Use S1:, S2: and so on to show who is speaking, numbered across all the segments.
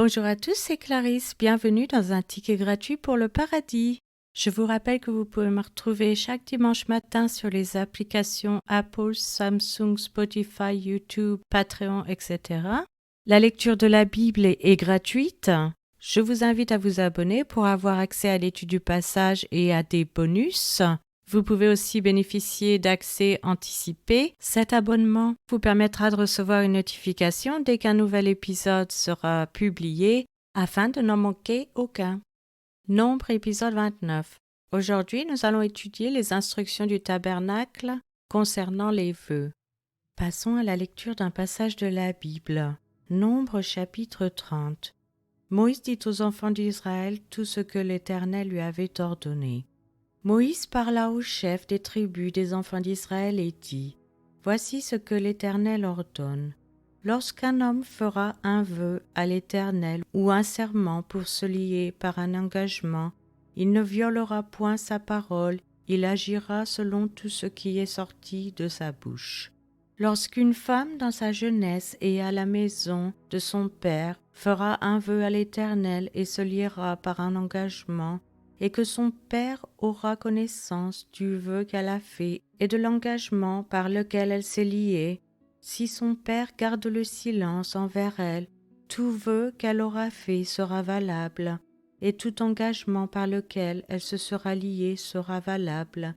S1: Bonjour à tous, c'est Clarisse. Bienvenue dans un ticket gratuit pour le paradis. Je vous rappelle que vous pouvez me retrouver chaque dimanche matin sur les applications Apple, Samsung, Spotify, YouTube, Patreon, etc. La lecture de la Bible est gratuite. Je vous invite à vous abonner pour avoir accès à l'étude du passage et à des bonus. Vous pouvez aussi bénéficier d'accès anticipé. Cet abonnement vous permettra de recevoir une notification dès qu'un nouvel épisode sera publié afin de n'en manquer aucun. Nombre épisode 29. Aujourd'hui, nous allons étudier les instructions du tabernacle concernant les vœux. Passons à la lecture d'un passage de la Bible. Nombre chapitre 30. Moïse dit aux enfants d'Israël tout ce que l'Éternel lui avait ordonné. Moïse parla aux chefs des tribus des enfants d'Israël et dit : Voici ce que l'Éternel ordonne. Lorsqu'un homme fera un vœu à l'Éternel ou un serment pour se lier par un engagement, il ne violera point sa parole, il agira selon tout ce qui est sorti de sa bouche. Lorsqu'une femme dans sa jeunesse et à la maison de son père fera un vœu à l'Éternel et se liera par un engagement, et que son père aura connaissance du vœu qu'elle a fait et de l'engagement par lequel elle s'est liée, si son père garde le silence envers elle, tout vœu qu'elle aura fait sera valable, et tout engagement par lequel elle se sera liée sera valable.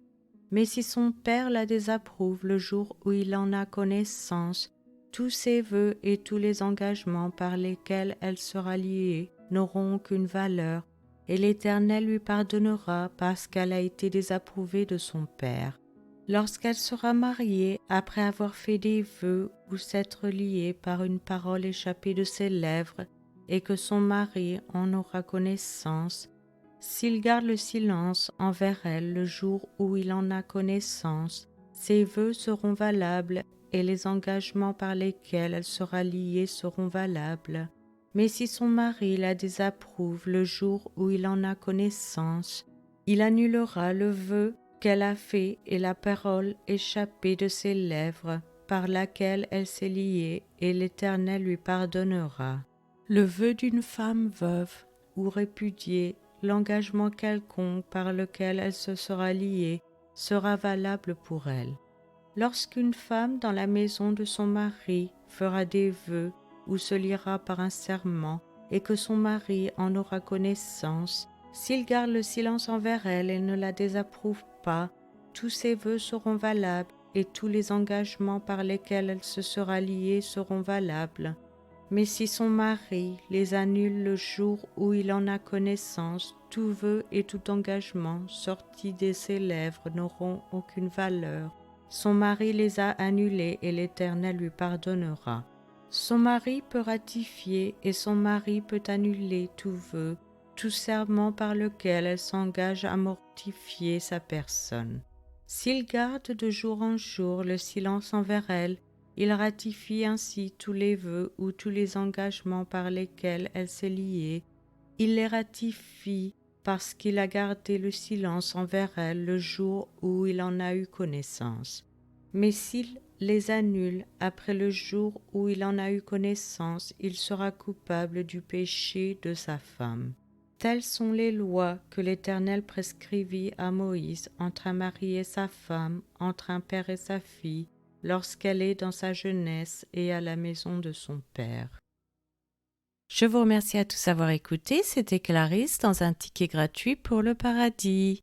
S1: Mais si son père la désapprouve le jour où il en a connaissance, tous ses vœux et tous les engagements par lesquels elle sera liée n'auront aucune valeur, et l'Éternel lui pardonnera parce qu'elle a été désapprouvée de son père. Lorsqu'elle sera mariée, après avoir fait des vœux ou s'être liée par une parole échappée de ses lèvres, et que son mari en aura connaissance, s'il garde le silence envers elle le jour où il en a connaissance, ses vœux seront valables et les engagements par lesquels elle sera liée seront valables. Mais si son mari la désapprouve le jour où il en a connaissance, il annulera le vœu qu'elle a fait et la parole échappée de ses lèvres par laquelle elle s'est liée, et l'Éternel lui pardonnera. Le vœu d'une femme veuve ou répudiée, l'engagement quelconque par lequel elle se sera liée, sera valable pour elle. Lorsqu'une femme dans la maison de son mari fera des vœux ou se liera par un serment, et que son mari en aura connaissance, s'il garde le silence envers elle et ne la désapprouve pas, tous ses vœux seront valables et tous les engagements par lesquels elle se sera liée seront valables. Mais si son mari les annule le jour où il en a connaissance, tout vœu et tout engagement sortis de ses lèvres n'auront aucune valeur. Son mari les a annulés et l'Éternel lui pardonnera. Son mari peut ratifier et son mari peut annuler tout vœu, tout serment par lequel elle s'engage à mortifier sa personne. S'il garde de jour en jour le silence envers elle, il ratifie ainsi tous les vœux ou tous les engagements par lesquels elle s'est liée. Il les ratifie parce qu'il a gardé le silence envers elle le jour où il en a eu connaissance. Mais s'il les annule après le jour où il en a eu connaissance, il sera coupable du péché de sa femme. Telles sont les lois que l'Éternel prescrivit à Moïse entre un mari et sa femme, entre un père et sa fille, lorsqu'elle est dans sa jeunesse et à la maison de son père. Je vous remercie à tous d'avoir écouté. C'était Clarisse dans un ticket gratuit pour le paradis.